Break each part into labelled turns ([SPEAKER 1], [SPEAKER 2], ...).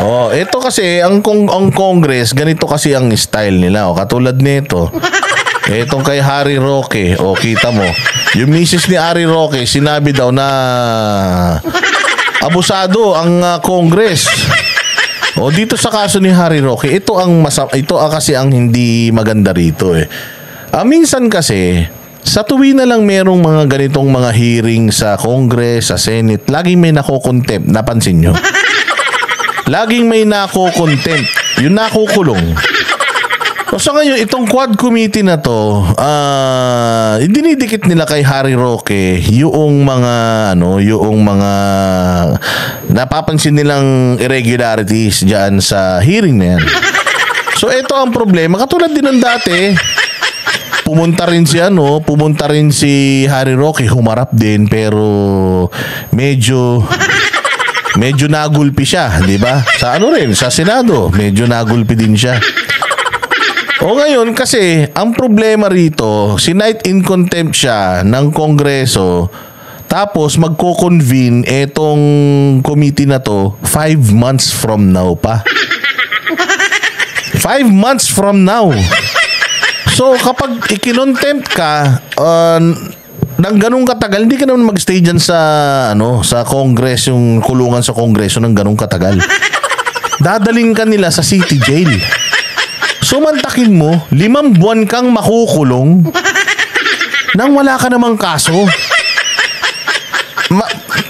[SPEAKER 1] Oh, ito kasi ang Congress, ganito kasi ang style nila. Oh, katulad nito. Etong kay Harry Roque, oh, kita mo. Yung misis ni Harry Roque, sinabi daw na abusado ang Congress. O dito sa kaso ni Harry Roque, ito kasi ang hindi maganda rito eh. Minsan kasi sa tuwi na lang merong mga ganitong mga hearing sa Congress, sa Senate, laging may nako-contempt, napansin nyo? Laging may nako-contempt, yung nakukulong. So ngayon, itong Quad Committee na to, dinidikit nila kay Harry Roque yung mga napapansin nilang irregularities diyan sa hearing na yan. So ito ang problema, katulad din ng dati, pumunta rin si Harry Roque, humarap din pero medyo nagulpi siya, di ba? Sa Senado, medyo nagulpi din siya. O ngayon kasi ang problema rito, sinight in contempt siya ng Kongreso, tapos magko-convene etong committee na to 5 months from now pa. 5 months from now. So kapag ikinontempt ka ng ganung katagal, hindi ka naman magstay dyan sa Congress, yung kulungan sa Kongreso ng ganung katagal. Dadaling ka nila sa city jail. Sumantakin mo, 5 buwan kang makukulong nang wala ka namang kaso.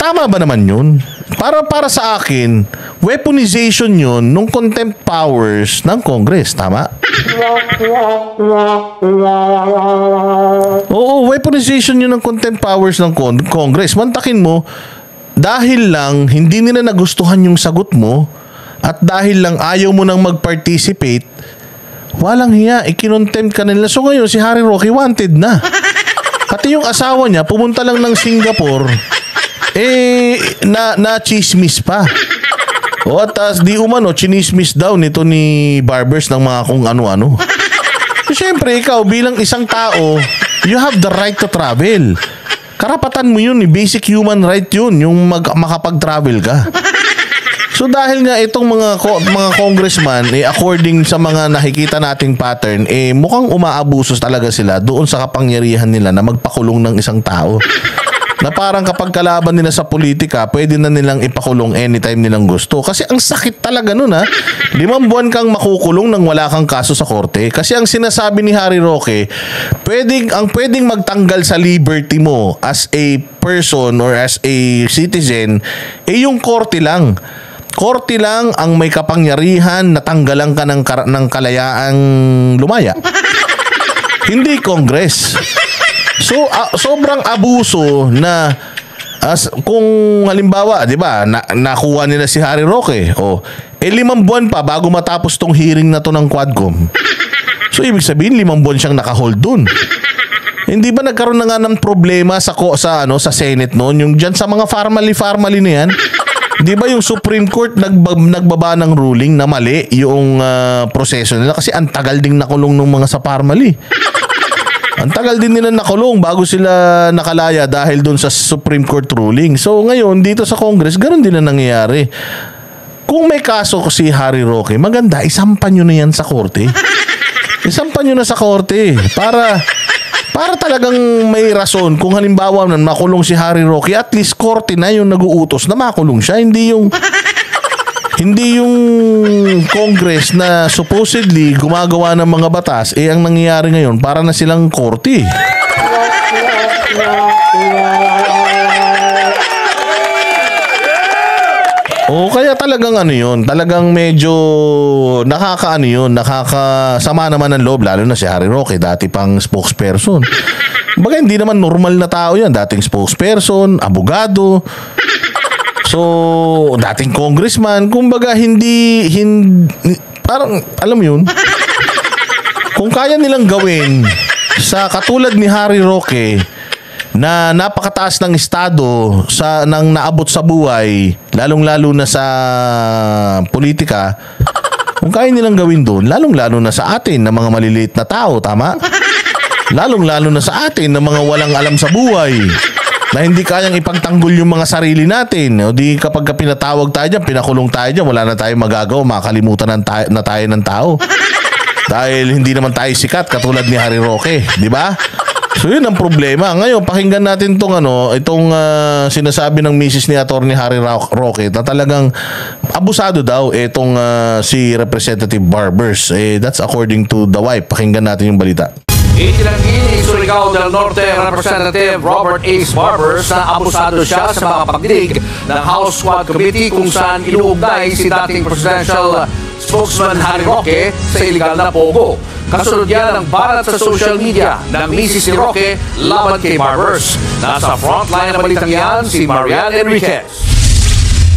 [SPEAKER 1] Tama ba naman yun? Para sa akin, weaponization yun nung contempt powers ng Congress. Tama? Oo, weaponization yun ng contempt powers ng Congress. Mantakin mo, dahil lang hindi nila nagustuhan yung sagot mo at dahil lang ayaw mo nang mag-participate, walang hiya, ikinontempt ka nila. So ngayon, si Harry Roque wanted na. Pati yung asawa niya, pumunta lang ng Singapore, na-chismis pa. O at di umano, chinismis daw nito ni Barbers ng mga kung ano-ano. So syempre, ikaw bilang isang tao, you have the right to travel. Karapatan mo yun, basic human right yun, yung makapag-travel ka. So dahil nga itong mga congressman, according sa mga nakikita nating pattern, mukhang umaabusos talaga sila doon sa kapangyarihan nila na magpakulong ng isang tao. Na parang kapag kalaban nila sa politika, pwede na nilang ipakulong anytime nilang gusto. Kasi ang sakit talaga nun 5 buwan kang makukulong nang wala kang kaso sa korte. Kasi ang sinasabi ni Harry Roque, ang pwedeng magtanggal sa liberty mo as a person or as a citizen, yung korte lang. Korte lang ang may kapangyarihan na tanggalan ka ng kalayaang lumaya. Hindi Congress. So, sobrang abuso na kung halimbawa, di ba, nakuha nila si Harry Roque, 5 buwan pa bago matapos tong hearing na to ng Quadcom. So, ibig sabihin, 5 buwan siyang nakahold dun. Hindi ba nagkaroon na nga ng problema sa Senate noon? Yung dyan sa mga family na yan, di ba yung Supreme Court nagbaba ng ruling na mali yung proseso nila kasi ang tagal ding nakulong ng mga sa family. Ang tagal din nila nakulong bago sila nakalaya dahil doon sa Supreme Court ruling. So ngayon dito sa Congress, ganoon din na nangyayari. Kung may kaso si Harry Roque, maganda, isampan nyo na yan sa korte. Isampan nyo na sa korte para talagang may rason. Kung halimbawa na makulong si Harry Roque, at least korte na yung nag-uutos na makulong siya. Hindi yung Congress na supposedly gumagawa ng mga batas, ang nangyayari ngayon, para na silang korte. Kaya talagang talagang medyo nakakasama naman ng loob, lalo na si Harry Roque, dati pang spokesperson. Baga hindi naman normal na tao yan, dating spokesperson, abogado. So, dating congressman, kumbaga hindi parang alam mo yun. Kung kaya nilang gawin sa katulad ni Harry Roque na napakataas ng estado nang naabot sa buhay, lalong-lalo na sa politika, kung kaya nilang gawin doon, lalong-lalo na sa atin na mga maliliit na tao, tama? Lalong-lalo na sa atin na mga walang alam sa buhay. na hindi kayang ipagtanggol yung mga sarili natin. O di kapag pinatawag tayo dyan, pinakulong tayo dyan, wala na tayong magagawa, makakalimutan na tayo ng tao. Dahil hindi naman tayo sikat katulad ni Harry Roque, di ba? So yun ang problema. Ngayon, pakinggan natin itong sinasabi ng misis ni Attorney Harry Roque na talagang abusado daw itong si Representative Barbers. That's according to the wife. Pakinggan natin yung balita.
[SPEAKER 2] Itinanggi ni Surigao del Norte Representative Robert Ace Barbers na abusado siya sa mga pagdinig ng House Squad Committee kung saan inuugnay si dating presidential spokesman Harry Roque sa iligal na pogo. Kasunod yan ang barat sa social media ng misis ni Roque laban kay Barbers. Nasa frontline na balitang yan si Marian Enriquez.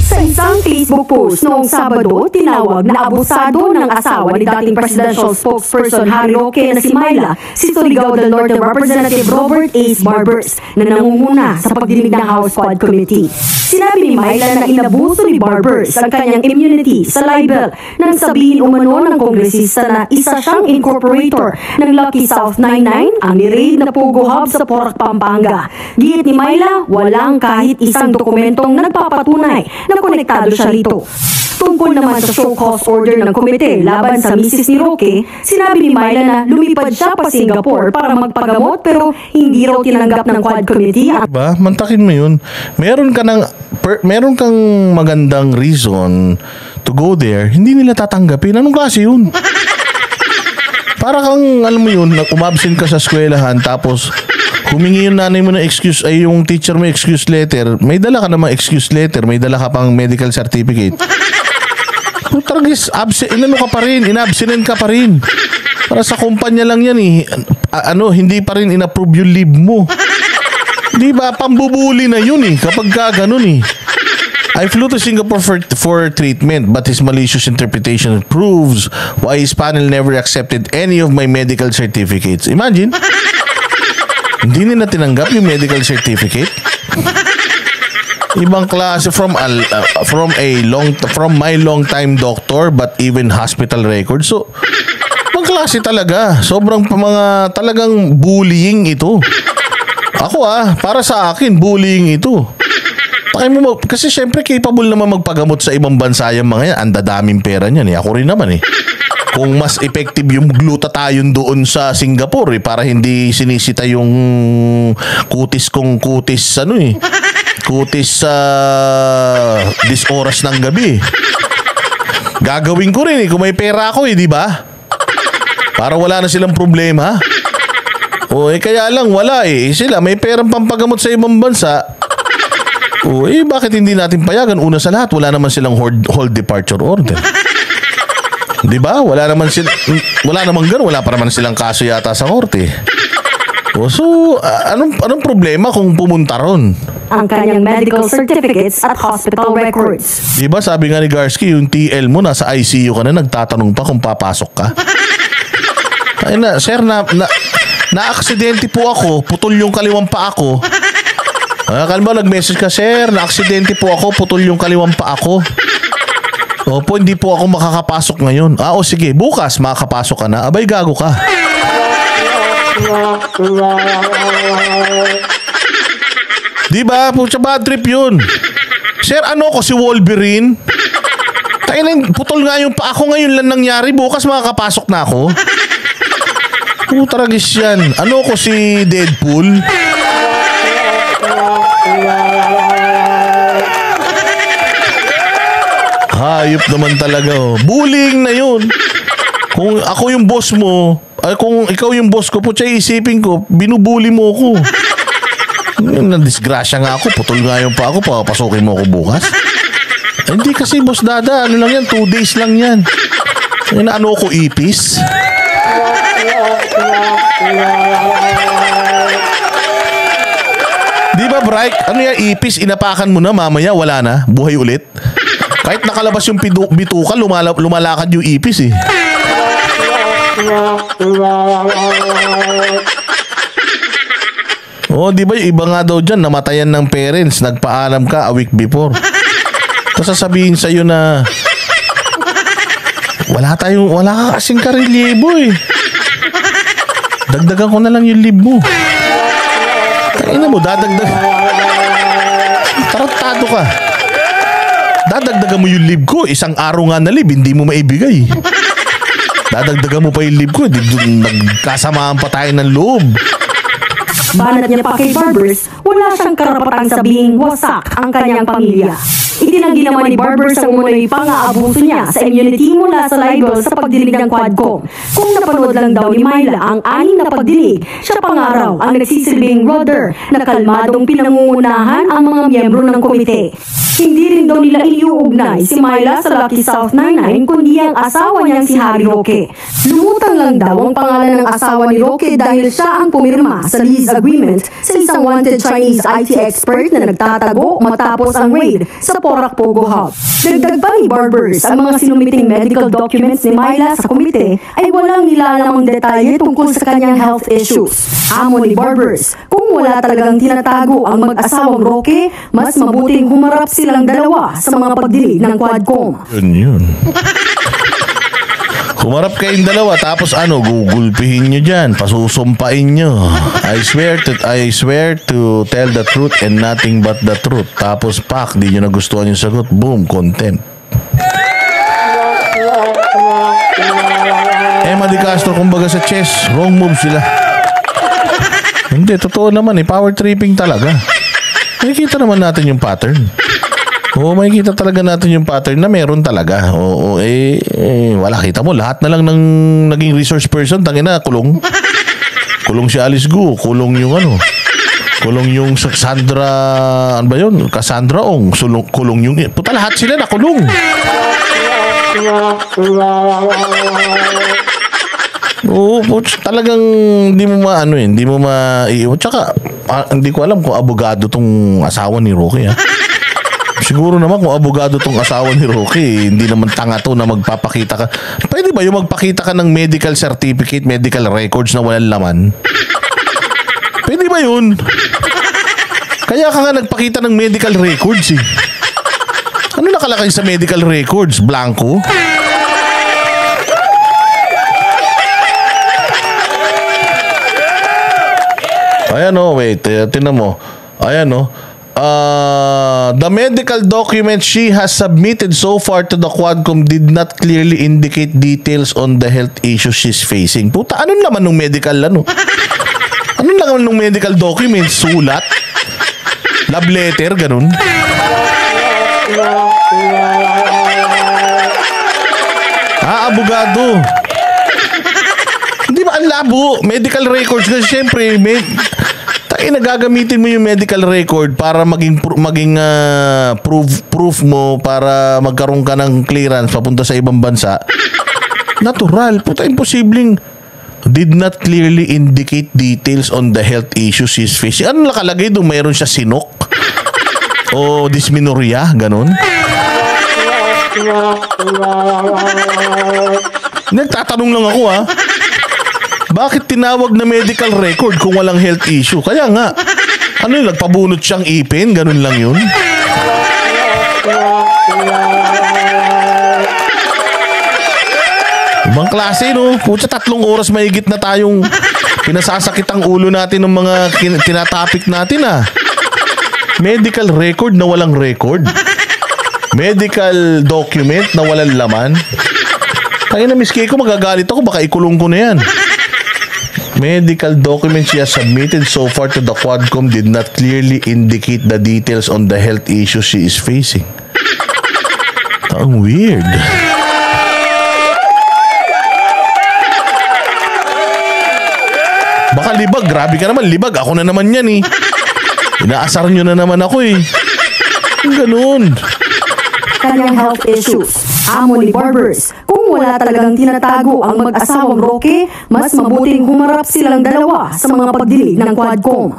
[SPEAKER 3] Sa isang Facebook post noong Sabado, tinawag na abusado ng asawa ni dating presidential spokesperson Harry Roque na si Myla, si Surigao del Norte Representative Robert Ace Barbers na nangunguna sa pagdinig ng House Squad Committee. Sinabi ni Myla na inabuso ni Barbers ang kanyang immunity sa libel nang sabihin umano ng kongresista na isa siyang incorporator ng Lucky South 99 ang ni-raid na Pogo Hub sa Porac, Pampanga. Giit ni Myla, walang kahit isang dokumentong nagpapatunay na konektado siya rito. Tungkol naman sa show cause order ng komite laban sa misis ni Roque, sinabi ni Myla na lumipad siya pa Singapore para magpagamot pero hindi raw tinanggap ng Quad Committee.
[SPEAKER 1] Diba? Mantakin mo yun. Meron kang magandang reason to go there, hindi nila tatanggapin. Anong klase yun? Para kang, alam mo yun, umabsent ka sa eskwelahan tapos humingi yung nanay mo ng excuse, ay yung teacher mo excuse letter, may dala ka namang excuse letter, may dala ka pang medical certificate. Taragis, inano ka pa rin, inabsinen ka pa rin. Para sa kumpanya lang yan eh. Hindi pa rin inapprove yung leave mo. Di ba? Pambubuli na yun eh, kapag ka ganun eh. I flew to Singapore for treatment, but his malicious interpretation proves why his panel never accepted any of my medical certificates. Imagine. Hindi nila tinanggap yung medical certificate. Ibang klase from my long time doctor but even hospital record. So, ibang klase talaga. Sobrang mga talagang bullying ito. Ako para sa akin bullying ito. Kasi syempre capable naman magpagamot sa ibang bansa yung mga yan. Ang dadaming pera niyan eh. Ako rin naman eh. Kung mas effective yung glutathione doon sa Singapore para hindi sinisita yung kutis sa this oras ng gabi. Gagawin ko rin kung may pera ako di ba? Para wala na silang problema. Kaya lang wala sila may perang pampagamot sa ibang bansa. Bakit hindi natin payagan? Una sa lahat, wala naman silang hold departure order. Di ba? Wala naman gano'n. Wala pa naman silang kaso yata sa korte. So, anong problema kung pumunta ron?
[SPEAKER 3] Ang kanyang medical certificates at hospital records.
[SPEAKER 1] Di ba sabi nga ni Garski, yung TL mo nasa ICU ka na, nagtatanong pa kung papasok ka? Ay na, sir, na-aksidente po ako, putol yung kaliwang pa ako. Kalma, nag-message ka, sir, na-aksidente po ako, putol yung kaliwang pa ako. Opo, hindi po ako makakapasok ngayon. Sige, bukas makakapasok ka na. Abay, gago ka. Diba? Pucha, bad trip yun. Sir, ko si Wolverine? Putol nga yung pa ako ngayon lang nangyari. Bukas makakapasok na ako. Taragis yan. Ko si Deadpool? Hayop naman talaga Bullying na yun. Kung ako yung boss mo, kung ikaw yung boss ko, putya isipin ko, binubuli mo ako. Nadisgrasya nga ako, putol nga yung pa ako, papasukin mo ako bukas. Hindi kasi boss Dada, lang yan, 2 days lang yan. Ko ipis? Di ba Bright? Ipis, inapakan mo na, mamaya wala na, buhay ulit. Kahit nakalabas yung bituka, lumalakad yung ipis di ba yung iba nga daw dyan, namatayan ng parents, nagpaalam ka a week before. Tapos sasabihin sa'yo na wala ka kasing karelyebo Dagdagan ko na lang yung leave mo. Ina mo, tarantado ka. Dadagdagan mo yung leave ko. Isang araw nga na leave, hindi mo maibigay. Dadagdagan mo pa yung leave ko. Nagkasamaan pa tayo ng loob.
[SPEAKER 3] Banat niya pa kay Barbers, wala siyang karapatang sabihing wasak ang kanyang pamilya. Itinanggi naman ni Barbers ang umunoy pang-aabuso niya sa immunity mula sa libel sa pagdinig ng Quadcom. Kung napanood lang daw ni Myla ang 6 na pagdinig, siya pangaraw ang nagsisilbing rodder na kalmadong pinangungunahan ang mga miyembro ng komite. Hindi rin daw nila iniuugnay si Myla sa Lucky South 99 kundi ang asawa niyang si Harry Roque. Lumutang lang daw ang pangalan ng asawa ni Roque dahil siya ang pumirma sa lease agreement sa isang wanted Chinese IT expert na nagtatago matapos ang raid sa Porac Pogo Hub. Dagdag pa ni Barbers ang mga sinumiting medical documents ni Myla sa komite ay walang nilalamang detalye tungkol sa kanyang health issues. Amo ni Barbers, kung wala talagang tinatago ang mag-asawang Roque, mas mabuting humarap silang dalawa sa mga pagdinig ng Quadcom.
[SPEAKER 1] Yun. Humarap kayong dalawa tapos gugulpihin nyo dyan, pasusumpain nyo. I swear to tell the truth and nothing but the truth. Tapos di nyo nagustuhan yung sagot, boom, contempt. Emma Di Castro, kumbaga sa chess, wrong move sila. Hindi, totoo naman power tripping talaga. Nakikita naman natin yung pattern. Makikita talaga natin yung pattern na meron talaga. Wala, kita mo, lahat na lang ng naging resource person, tangina, kulong. Kulong si Alice Gu, kulong yung kulong yung Sandra, ano ba yun? Cassandra Ong, kulong yung, puta, lahat sila na kulong. Talagang hindi mo hindi mo maiiwan. Tsaka, hindi ko alam kung abogado tong asawa ni Roque, ha? Siguro naman kung abogado tong asawa ni Roque, hindi naman tanga to na magpapakita ka. Pwede ba yung magpakita ka ng medical certificate, medical records na walang laman? Pwede ba yun? Kaya ka nga nagpakita ng medical records Ano nakalakay sa medical records? Blanco? Ayan wait, tinan mo. Ayan the medical documents she has submitted so far to the Quadcom did not clearly indicate details on the health issues she's facing. Puta, ano naman nung medical Ano naman nung medical documents? Sulat? Love letter? Ganun? Abogado. Hindi ba ang labo? Medical records kasi syempre nagagamitin mo yung medical record para maging proof mo para magkaroon ka ng clearance papunta sa ibang bansa. Natural. Puta, imposibleng did not clearly indicate details on the health issues she's facing. Ano nakalagay doon? Mayroon siya sinok? O dysmenorrhea? Ganon? Nagtatanong lang ako bakit tinawag na medical record kung walang health issue? Kaya nga, nagpabunot siyang ipin? Ganun lang yun? Ibang klase, Pucha, 3 oras mahigit na tayong pinasasakit ang ulo natin ng mga tinatapik natin, Medical record na walang record? Medical document na walang laman? Kaya na miski ko, magagalit ako, baka ikulong ko na yan. Medical documents she has submitted so far to the Quadcom did not clearly indicate the details on the health issues she is facing. Ang weird. Baka libag. Grabe ka naman. Libag. Ako na naman yan Inaasar nyo na naman ako Ganun.
[SPEAKER 3] Kanyang health issues. Amo ni Barbers, kung wala talagang tinatago ang mag-asawang Roque, mas mabuting humarap silang dalawa sa mga pagdinig ng Quadcom.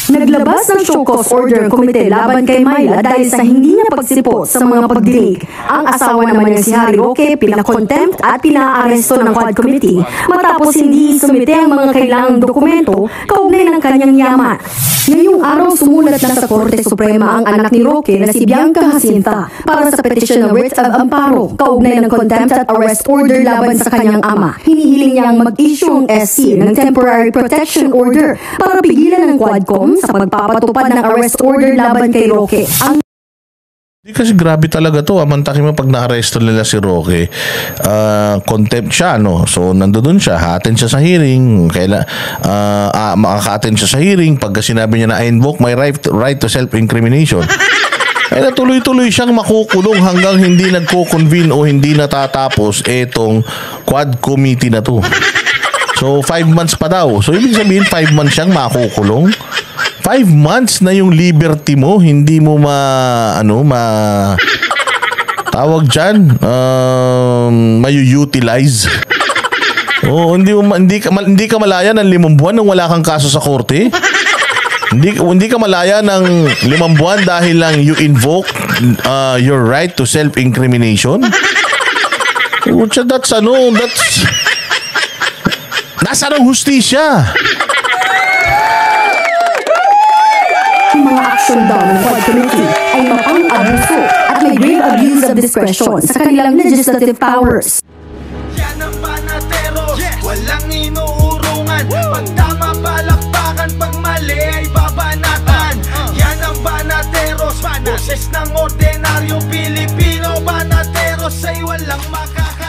[SPEAKER 3] Naglabas ng show cause order ang komite laban kay Myla dahil sa hindi niya pagsipot sa mga pagdinig. Ang asawa naman niya si Harry Roque pinakontempt at pinaaresto ng Quad Committee matapos hindi sumite ang mga kailangang dokumento kaugnay ng kanyang yaman. Ngayong araw sumulat na sa Korte Suprema ang anak ni Roque na si Bianca Jacinta para sa petition ng writ of amparo kaugnay ng contempt at arrest order laban sa kanyang ama. Hinihiling niyang mag-issue ang SC ng temporary protection order para pigilan ng Quadcom alam sa pagpapatupad ng arrest order laban kay Roque. Ang
[SPEAKER 1] Di kasi grabe talaga to. Amantakin mo pag na-arresto nila si Roque, contempt siya, no? So, nandoon siya, ha-attend siya sa hearing, makaka-attend siya sa hearing pagka sinabi niya na I invoke my right to self-incrimination. Kaya tuloy-tuloy siyang makukulong hanggang hindi nagko-convene o hindi natatapos etong quad committee na to. So, 5 months pa daw. So, ibig sabihin, 5 months siyang makukulong. 5 months na yung liberty mo, hindi mo tawag dyan, mayu-utilize. Oh, hindi ka malaya ng 5 buwan nang wala kang kaso sa korte. Hindi ka malaya ng 5 buwan dahil lang you invoke your right to self-incrimination. That's nasa ng hustisya.
[SPEAKER 3] mga aksyon daw ng Quad Committee ay mapang-abuso at may grave abuse of discretion sa kanilang legislative powers.
[SPEAKER 4] Yan ang banateros, walang inuurungan. Pag tama palakpakan, pag mali ay babanatan. Yan ang banateros, boses ng ordinaryong Pilipino. Banateros ay walang makaka